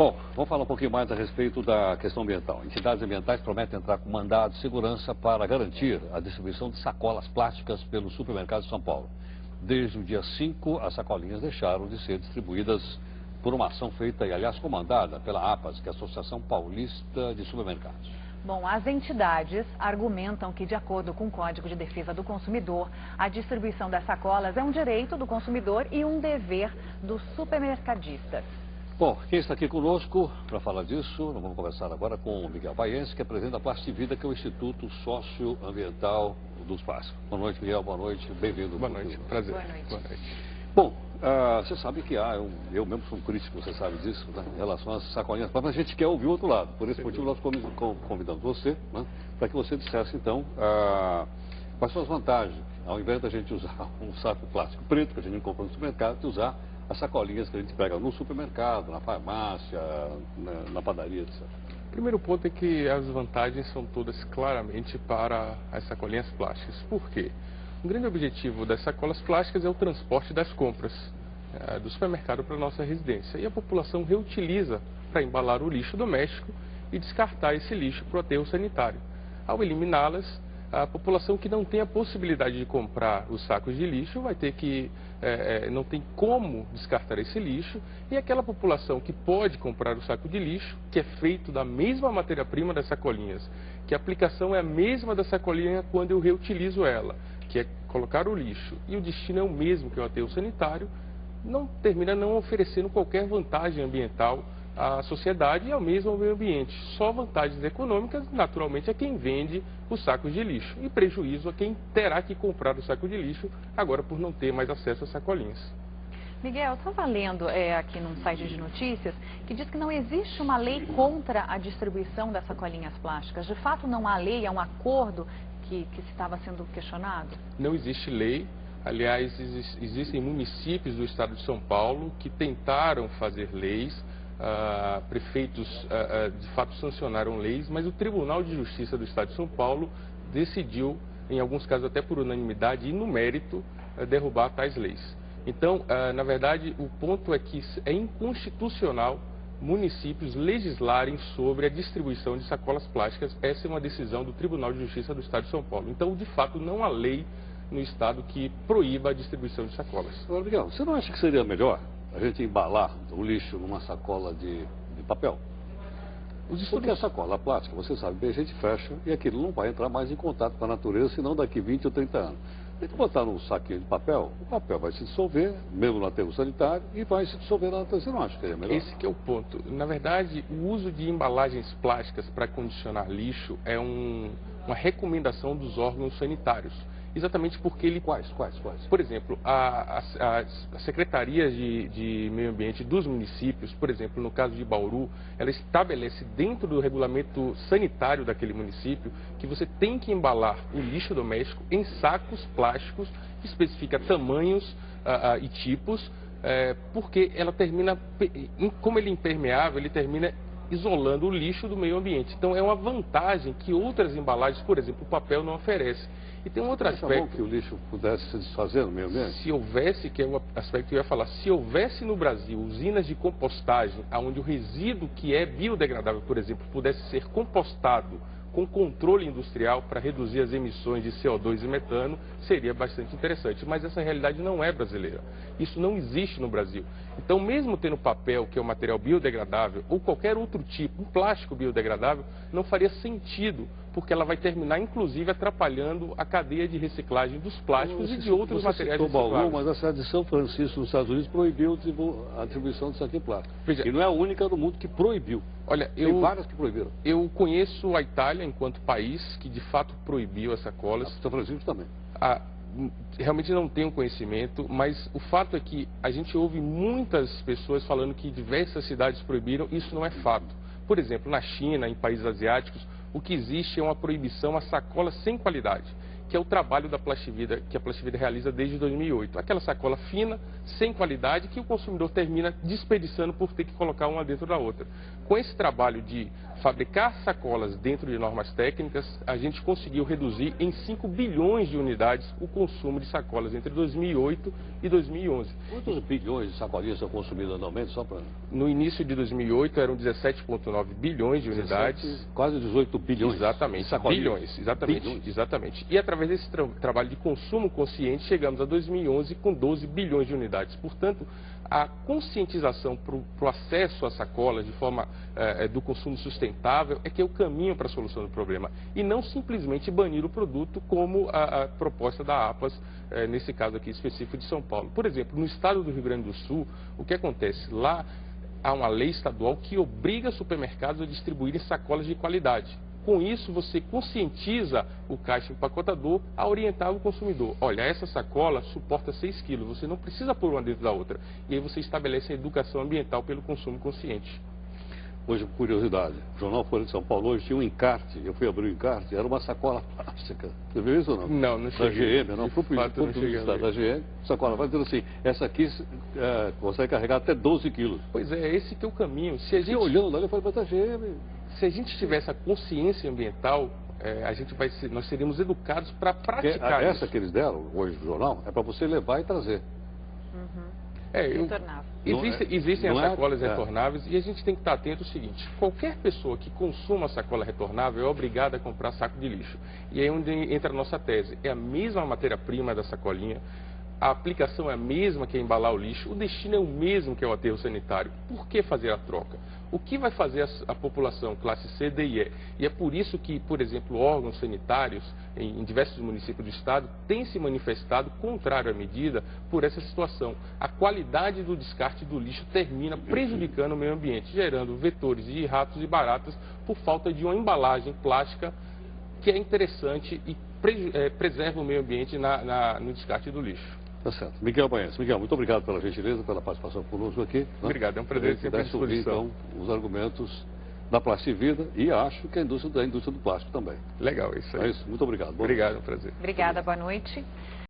Bom, vamos falar um pouquinho mais a respeito da questão ambiental. Entidades ambientais prometem entrar com mandado de segurança para garantir a distribuição de sacolas plásticas pelos supermercados de São Paulo. Desde o dia 5, as sacolinhas deixaram de ser distribuídas por uma ação feita e, aliás, comandada pela APAS, que é a Associação Paulista de Supermercados. Bom, as entidades argumentam que, de acordo com o Código de Defesa do Consumidor, a distribuição das sacolas é um direito do consumidor e um dever dos supermercadistas. Bom, quem está aqui conosco para falar disso, nós vamos conversar agora com o Miguel Baiense, que é presidente da Plast Vida, que é o Instituto Socioambiental dos Plásticos. Boa noite, Miguel, boa noite, bem-vindo. Boa noite, prazer. Boa noite. Boa noite. Bom, você sabe que eu mesmo sou um crítico, você sabe disso, né, em relação às sacolinhas, mas a gente quer ouvir o outro lado. Por esse motivo nós convidamos você, né, para que você dissesse então quais são as vantagens, ao invés da gente usar um saco plástico preto que a gente compra no supermercado, de usar as sacolinhas que a gente pega no supermercado, na farmácia, na padaria, etc. O primeiro ponto é que as vantagens são todas claramente para as sacolinhas plásticas. Por quê? Um grande objetivo das sacolas plásticas é o transporte das compras do supermercado para a nossa residência. E a população reutiliza para embalar o lixo doméstico e descartar esse lixo para o aterro sanitário. Ao eliminá-las, a população que não tem a possibilidade de comprar os sacos de lixo vai ter que, não tem como descartar esse lixo, e aquela população que pode comprar o saco de lixo, que é feito da mesma matéria-prima das sacolinhas, que a aplicação é a mesma da sacolinha quando eu reutilizo ela, que é colocar o lixo, e o destino é o mesmo que o aterro sanitário, termina não oferecendo qualquer vantagem ambiental à sociedade e ao mesmo ao meio ambiente. Só vantagens econômicas, naturalmente, a quem vende os sacos de lixo e prejuízo a quem terá que comprar o saco de lixo agora por não ter mais acesso às sacolinhas. Miguel, eu estava lendo aqui num site de notícias que diz que não existe uma lei contra a distribuição das sacolinhas plásticas. De fato, não há lei, é um acordo que estava sendo questionado? Não existe lei. Aliás, existem municípios do estado de São Paulo que tentaram fazer leis. Prefeitos de fato sancionaram leis, mas o Tribunal de Justiça do Estado de São Paulo decidiu, em alguns casos até por unanimidade e no mérito, derrubar tais leis. Então, na verdade, o ponto é que é inconstitucional municípios legislarem sobre a distribuição de sacolas plásticas. Essa é uma decisão do Tribunal de Justiça do Estado de São Paulo. Então, de fato, não há lei no Estado que proíba a distribuição de sacolas. Agora, Miguel, você não acha que seria melhor a gente embalar o lixo numa sacola de papel? Porque a sacola plástica, você sabe bem, a gente fecha e aquilo não vai entrar mais em contato com a natureza, senão daqui 20 ou 30 anos. A gente botar num saquinho de papel, o papel vai se dissolver, mesmo no aterro sanitário, e vai se dissolver na natureza. Você não acha que seria melhor? Esse que é o ponto. Na verdade, o uso de embalagens plásticas para condicionar lixo é uma recomendação dos órgãos sanitários. Exatamente porque ele... Quais? Por exemplo, as secretarias de meio ambiente dos municípios, por exemplo, no caso de Bauru, ela estabelece dentro do regulamento sanitário daquele município que você tem que embalar o lixo doméstico em sacos plásticos, especifica tamanhos e tipos, porque ela termina, como ele é impermeável, ele termina isolando o lixo do meio ambiente. Então é uma vantagem que outras embalagens, por exemplo, o papel não oferece. E tem um outro aspecto... bom que o lixo pudesse se desfazer no meio ambiente? Se houvesse, que é o aspecto que eu ia falar, se houvesse no Brasil usinas de compostagem, onde o resíduo que é biodegradável, por exemplo, pudesse ser compostado com controle industrial para reduzir as emissões de CO2 e metano, seria bastante interessante. Mas essa realidade não é brasileira. Isso não existe no Brasil. Então, mesmo tendo papel, que é um material biodegradável, ou qualquer outro tipo, um plástico biodegradável, não faria sentido, porque ela vai terminar, inclusive, atrapalhando a cadeia de reciclagem dos plásticos e de outros materiais recicláveis. Bauru, mas a cidade de São Francisco, nos Estados Unidos, proibiu a distribuição de saquinho plástico. Veja, e não é a única do mundo que proibiu. Olha, tem várias que proibiram. Eu conheço a Itália enquanto país que, de fato, proibiu as sacolas. São Francisco também. Realmente não tenho conhecimento, mas o fato é que a gente ouve muitas pessoas falando que diversas cidades proibiram, isso não é fato. Por exemplo, na China, em países asiáticos, o que existe é uma proibição a sacolas sem qualidade, que é o trabalho da Plastivida, que a Plastivida realiza desde 2008. Aquela sacola fina, sem qualidade, que o consumidor termina desperdiçando por ter que colocar uma dentro da outra. Com esse trabalho de fabricar sacolas dentro de normas técnicas, a gente conseguiu reduzir em 5 bilhões de unidades o consumo de sacolas entre 2008 e 2011. Quantos bilhões de sacolinhas são consumidas anualmente? Só para... No início de 2008 eram 17,9 bilhões de unidades. Quase 18 bilhões. Exatamente, bilhões, exatamente, bilhões. Exatamente. E através desse trabalho de consumo consciente, chegamos a 2011 com 12 bilhões de unidades. Portanto, a conscientização para o acesso às sacolas de forma do consumo sustentável é que é o caminho para a solução do problema. E não simplesmente banir o produto como a proposta da APAS, nesse caso aqui específico de São Paulo. Por exemplo, no estado do Rio Grande do Sul, o que acontece? Lá há uma lei estadual que obriga supermercados a distribuírem sacolas de qualidade. Com isso, você conscientiza o caixa empacotador a orientar o consumidor. Olha, essa sacola suporta 6 quilos, você não precisa pôr uma dentro da outra. E aí você estabelece a educação ambiental pelo consumo consciente. Hoje, curiosidade, o Jornal Folha de São Paulo hoje tinha um encarte, eu fui abrir o encarte, era uma sacola plástica. Você viu isso ou não? Não, não cheguei. Da GM, não, da GM, sacola, vai dizendo assim, essa aqui consegue carregar até 12 quilos. Pois é, esse que é o caminho. Se a gente... olhando ali, eu falei, mas da GM... Se a gente tiver essa consciência ambiental, nós seríamos educados para praticar isso. Essa que eles deram hoje no jornal é para você levar e trazer. Retornável. Existem as sacolas retornáveis e a gente tem que estar atento ao seguinte: qualquer pessoa que consuma sacola retornável é obrigada a comprar saco de lixo. E aí é onde entra a nossa tese. É a mesma matéria-prima da sacolinha, a aplicação é a mesma que é embalar o lixo, o destino é o mesmo que é o aterro sanitário. Por que fazer a troca? O que vai fazer a população classe C, D e E? E é por isso que, por exemplo, órgãos sanitários em diversos municípios do estado têm se manifestado contrário à medida por essa situação. A qualidade do descarte do lixo termina prejudicando o meio ambiente, gerando vetores de ratos e baratas por falta de uma embalagem plástica que é interessante e preserva o meio ambiente no descarte do lixo. Tá certo. Miguel Baense. Miguel, muito obrigado pela gentileza, pela participação conosco aqui. Obrigado, é um prazer sempre à disposição. Ouvir, então, os argumentos da Plastivida e acho que a indústria do plástico também. Legal, isso aí. É isso. Muito obrigado. Obrigado, é um prazer. Obrigada, boa noite.